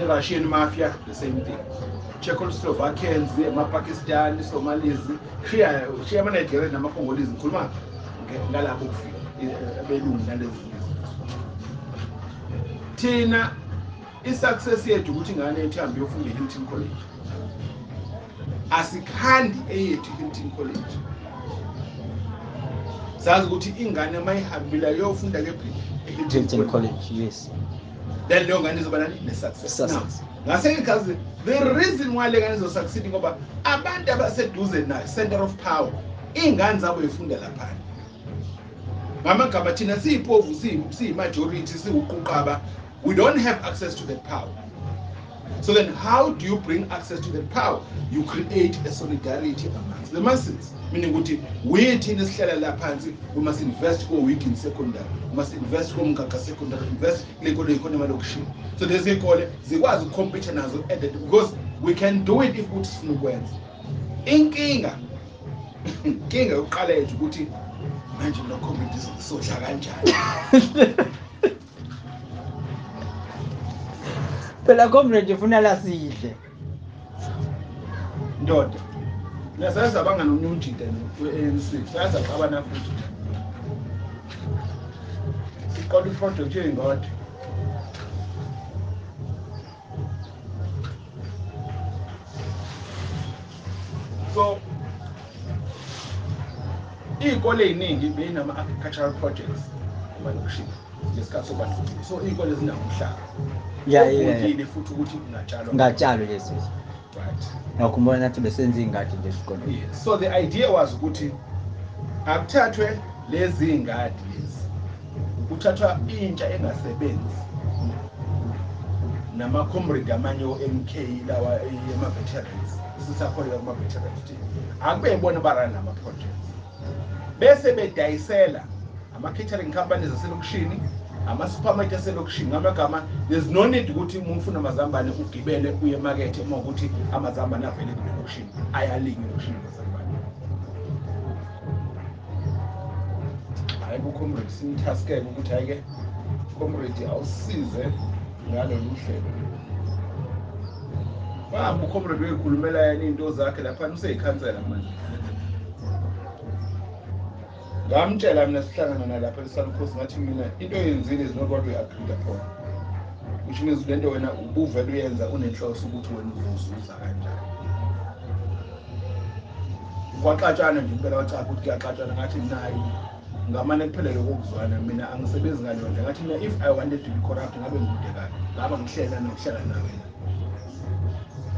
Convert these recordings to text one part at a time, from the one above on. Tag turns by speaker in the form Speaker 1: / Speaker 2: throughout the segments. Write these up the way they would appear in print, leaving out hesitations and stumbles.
Speaker 1: Russian mafia, the same thing. Czechoslovakians, Pakistan, Somalis, Shia Nigeria, and Congolese, Kulma, Galabo, Belum, and Tina is success here to putting an ATM from the Hilton College. As a candy aid to Hilton College. Sazuti ingane mayihambila yofunda ke Hilton
Speaker 2: College, yes.
Speaker 1: Then the organization is success. Now, the reason why the organization is succeeding over abantu abaseduze na center of power ingane zabo ifunda lapha. Mama Kabatina siyipovu si majority siuqhaqaba, we don't have access to that power. So then how do you bring access to that power? You create a solidarity amongst the masses. Meaning we must invest go week in secondary, we must invest go mkaka secondary, invest leko the economy lokshi. So they say call it zikwazi compete nazo added because we can do it if it's fluent. Inkinga uqala ethu ukuthi manje no compete social kanjani.
Speaker 2: Phela comrade ufuna la sihle.
Speaker 1: Ndoda. Nasaza banganomnyunjida we-ANC. Saza abana futhi. Siqala iproject yengadi. So iy'kole ey'ningi beyinama-agricultural projects emalokishini ngesikhathi sobantu. So iy'kole zinamhlaba.
Speaker 2: Yeah.
Speaker 1: Futhi ukuthi
Speaker 2: ngatshalwa yes.
Speaker 1: Right.
Speaker 2: Ngakhumbula nathi besenza ingadi nje esikoleni.
Speaker 1: Yes. So the idea was ukuthi akuthathwe lezi ingadi lezi. Kuthathwa intsha engasebenzi. Nama comrade amanye o-MK lawa ema-veterans. Sisakholelwa kuma-veterans team. Akube yibona barana nama projects. Bese bedayisela ama-catering companies aselokishini. Ama-supermarket aselokishini ngamagama there's no need ukuthi umuntu ufuna amazambane ugibele uye emakethe uma ukuthi amazambane avele kulokishini ayalinywa elokishini amazambane. Hayi ku-comrade simtaskele ukuthi hayike comrade awusize ngalolu hlelo. Bamba u-comrade uyikhulumela yena into zakhe laphana useyikhansela manje. Ngamtshela mina sihlangana nalapha eSalukhosi ngathi mina into yenzile is not what we agreed upon. Which means lento wena ubuvela uyenza unenhloso ukuthi wena uzozuza kanjani. Kwaxatshana nje impela wacha ukuthi kuyaxatshana ngathi nayi ngamane kuphelele kokuzwana mina angisebenzi ngalo nje ngathi mina if I wanted to be corrupt ngabe ngidekala ngaba ngihlela nokuhlala nawe.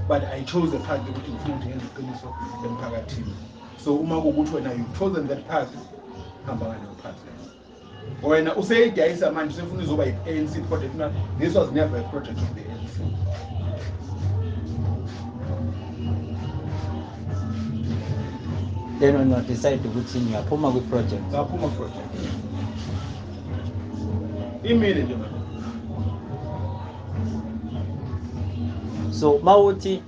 Speaker 1: But I chose the path ukuthi ngifuna ukuthi ngenze iqiniso emphakathini. So uma kukuthi wena you chosen that path hamba ngalo path. Wena useyidayisa manje usefuna izoba yi-ANC project na this was never a project of the ANC.
Speaker 2: Then when you decide ukuthi ngiyaphuma kwi-project.
Speaker 1: Ngaphuma project. Imile nje manje.
Speaker 2: So mawuthi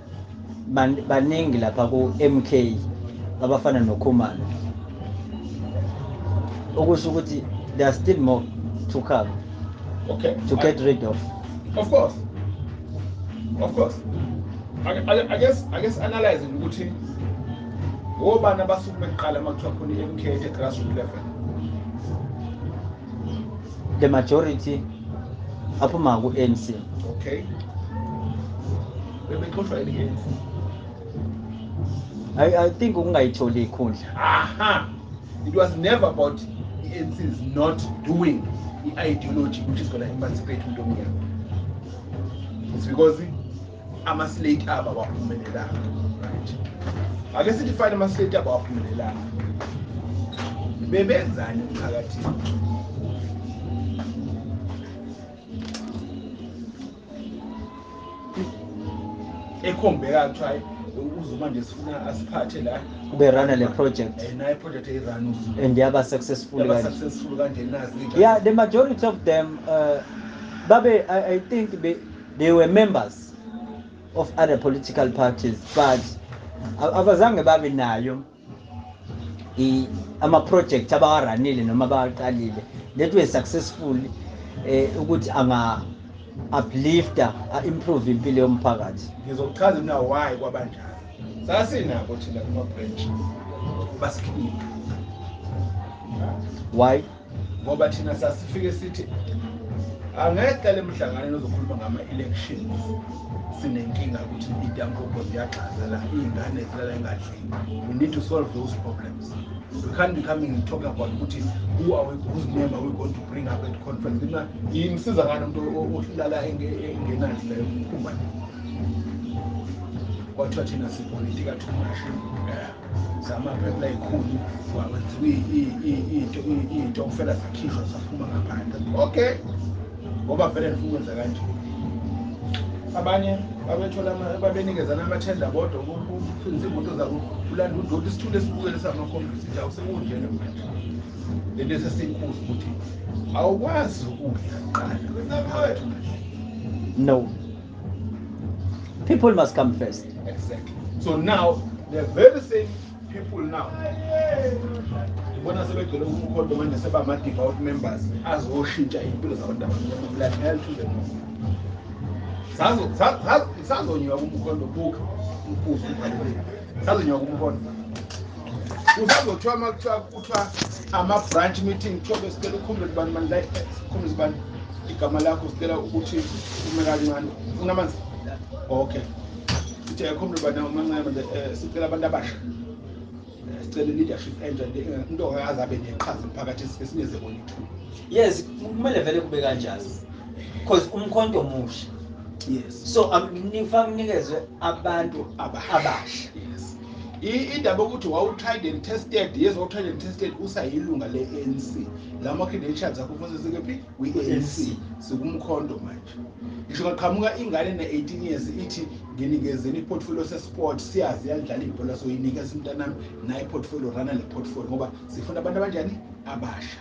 Speaker 2: baningi lapha ku-MK abafana noKhumalo. Okusho ukuthi there are still more to come.
Speaker 1: Okay.
Speaker 2: To get rid of.
Speaker 1: Of course. I guess analyzing ukuthi obana basuku beqala makuthiwa khona i-MK at grassroots level.
Speaker 2: The majority aphuma ku-ANC.
Speaker 1: Okay. Bebexoshwa i-ANC.
Speaker 2: I think ungayitholi ikhundla.
Speaker 1: Aha. It was never about the ANC is not doing the ideology which is going to emancipate umuntu. It's because ama-slate aba awaphumelelanga, right? I guess it find ama-slate aba awaphumelelanga. Bebenzani emphakathini? Ekhombeka kuthiwa uzuma nje sifuna asiphathe la
Speaker 2: Ube run le project.
Speaker 1: Naye project eyirun uzuma.
Speaker 2: And they are successful.
Speaker 1: Successful kanje nazi.
Speaker 2: Yeah, the majority of them Babe, I think they were members of other political parties, but abazange babe nayo ama-project abawaranile noma abawaqalile that were successful ukuthi uplifta improve impilo yomphakathi.
Speaker 1: Ngizokuchaza mina why kwabanjani. Sasinabo thina kuma branch basikhipha.
Speaker 2: Why?
Speaker 1: Ngoba thina sasifike sithi angeke le mhlangano ozokhuluma ngama elections sinenkinga ukuthi idampopo ziyaxaza la ingane zilala engadlini. We need to solve those problems. We can't be coming and talking about whose name are we going to bring up at conference. Imsiza ngani umuntu ohlala engenandli la yokuphuma. Kwathiwa thina sipolitika too much. Zamaphepha ikhulu wakwenziwa into okufela zakhishwa saphuma ngaphandle. Okay. Ngoba vele ngifukwenza kanje. Abanye babenikezana amathenda bodwa ukufundisa imoto zabo ulanda udoti isithule esibukele samakhompyutha nje awusekunjena manje. Lento sesinkulu ukuthi awukwazi ukudla qala.
Speaker 2: No. People must come first.
Speaker 1: Exactly. So now the very same people now. Ibona sebegcwele umkhondo manje sebama devout members azoshintsha impilo zabantu abamnyama like hell to the no. Sazonywa kumkhondo book umfuzo ubhalile. Sazonywa kumkhondo. Uzazothiwa kuthiwa ama branch meeting kuthiwa besicela ukhumule abantu manje like khumule abantu igama lakho sicela ukuthi ume kancane. Ufuna amanzi? Okay. Sithi khumule abantu amancane manje sicela abantu abasha. Sicela leadership enje into ongazabe neqhaza phakathi esinikeze bona ithuba.
Speaker 2: Yes, kumele vele kube kanjalo. Because umkhonto omusha.
Speaker 1: Yes.
Speaker 2: So nifanele abantu abasha.
Speaker 1: Yes. Indaba ukuthi wawutried and tested, yes wawutried and tested usayilunga le-ANC. Lama credentials akho kufanele sikephi? We-ANC. Sikumkhonto manje. Ngisho ngaqhamuka ingane ne-18 years ithi nginikezeni iportfolio se-sport siyazi yadlala ibhola so yinikeza umntanami na iportfolio rana le portfolio ngoba sifuna abantu abanjani abasha.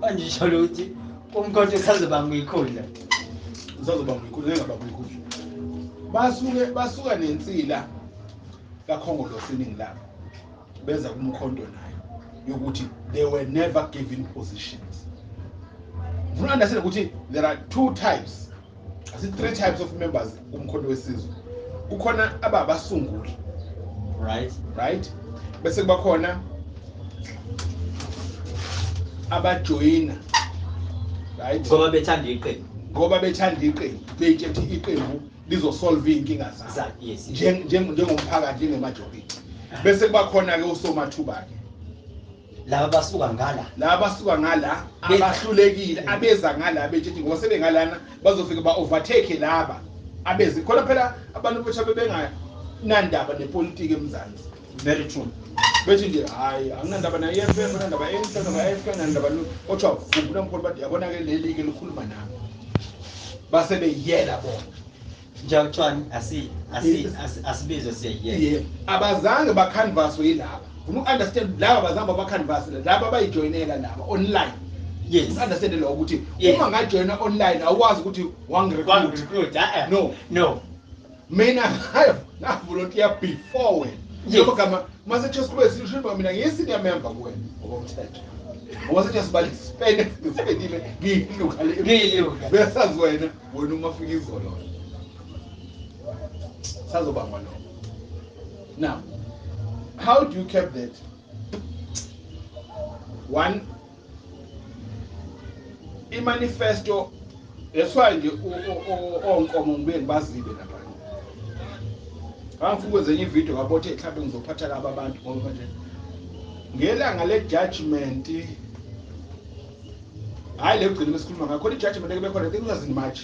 Speaker 2: Manje ngisho ukuthi umkhonto usazobanga ikhundla.
Speaker 1: Usazobanga ikhundla engabanga ikhundla. Basuka nensila kaKhongolo seningi labo. Beza kumkhonto nayo yokuthi they were never given positions. You understand ukuthi there are two types. I see three types of members kumkhonto wesizwe. Kukhona ababasunguli. Right? Bese kuba khona abajoyina. Right?
Speaker 2: Ngoba bethanda iqembu.
Speaker 1: Ngoba bethanda iqembu. Beyithi iqembu lizosolve inkinga zabo.
Speaker 2: Yes.
Speaker 1: Njengomphakathi njengemajority. Bese kuba khona ke usomathuba ke.
Speaker 2: Laba basuka ngala abahlulekile abeza ngala bethi ngoba sebengalana bazofika ba overtake laba abezi khona phela abantu bethu bebenga nandaba nepolitiki eMzansi. Very true.
Speaker 1: Bethi nje hayi anginandaba na EFF nandaba eNhlanga na AFK nandaba othwa vumbula mkhulu bathi yabona ke leli ke likhuluma nami base beyela bona
Speaker 2: njengokuthwani asibizwe siyayela
Speaker 1: abazange bacanvaswe yilaba ufuna ukunderstand laba bazamba bacanvas laba bayijoinela laba online.
Speaker 2: Yes.
Speaker 1: Understand lo ukuthi uma ngajoina online awukwazi ukuthi
Speaker 2: wangirecruit. No.
Speaker 1: Mina na volunteer before when. Ngoba kama mase just kube sishimba mina ngisenior member kuwena ngokomthetho. Ngoba sithi sibali spendile ngiyiluka le. Besazi wena uma ufika izolo. Sazobangwa lo. Now, how do you keep that? One, i-manifesto, that's why nje onkomo ngibeke bazibe lapha. Angifuna ukwenza ivideo ngabothe mhlawumbe ngizophatha laba abantu ngoba nje ngelanga le judgment hayi le gcina besikhuluma ngakho i-judgment eke bekhona ngizazini March.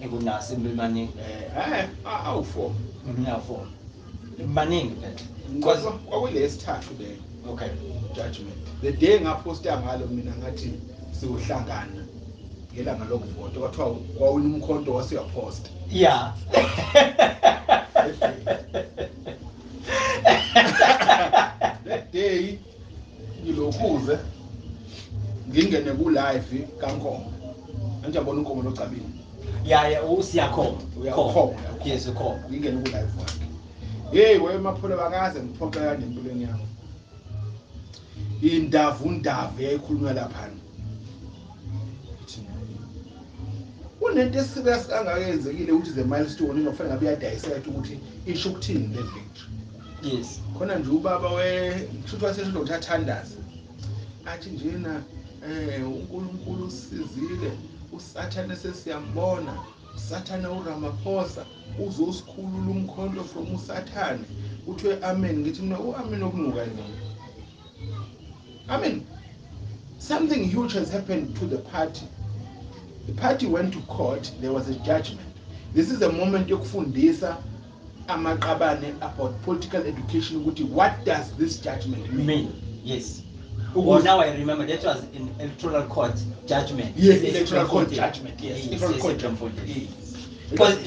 Speaker 2: Ekunasi maningi.
Speaker 1: Awu4.
Speaker 2: Ngiya4. Maningi
Speaker 1: because kwakulesithathu le.
Speaker 2: Okay.
Speaker 1: Judgment. The day ngaposta ngalo mina ngathi siyohlangana ngelanga lokuvota kwathiwa kwawina umkhonto wasiyapost.
Speaker 2: Yeah.
Speaker 1: That day ngilokhuze ngingene ku live kaNkomo. Anje abona uNkomo locabile.
Speaker 2: Yeah, usiyakhoma.
Speaker 1: Uyakhoma.
Speaker 2: Yes, ukhoma.
Speaker 1: Ngingene ku live wakhe. Hey, wemapholo bakaze ngiphoqa kanje empilweni yami. indavundavu yayikhulunywa laphana. Unento eserious kangakenzekile ukuthi the milestone ingafanele ngabe iyadissect ukuthi isho ukuthini le victory.
Speaker 2: Yes.
Speaker 1: Khona nje ubaba kushuthi wasesho uthathandaza. Athi njena uNkulunkulu usizile, uSathane sesiyambona, uSathane uRamaphosa uzosikhulula umkhonto from uSathane. Uthiwe amen, ngithi mina uamen okunuka yini? Amen. Something huge has happened to the party. The party went to court, there was a judgment. This is a moment yokufundisa amaqabane about political education ukuthi what does this judgment mean?
Speaker 2: Yes. Well, now I remember that was in electoral court judgment.
Speaker 1: Yes, electoral court judgment. Yes, electoral court judgment.
Speaker 2: Because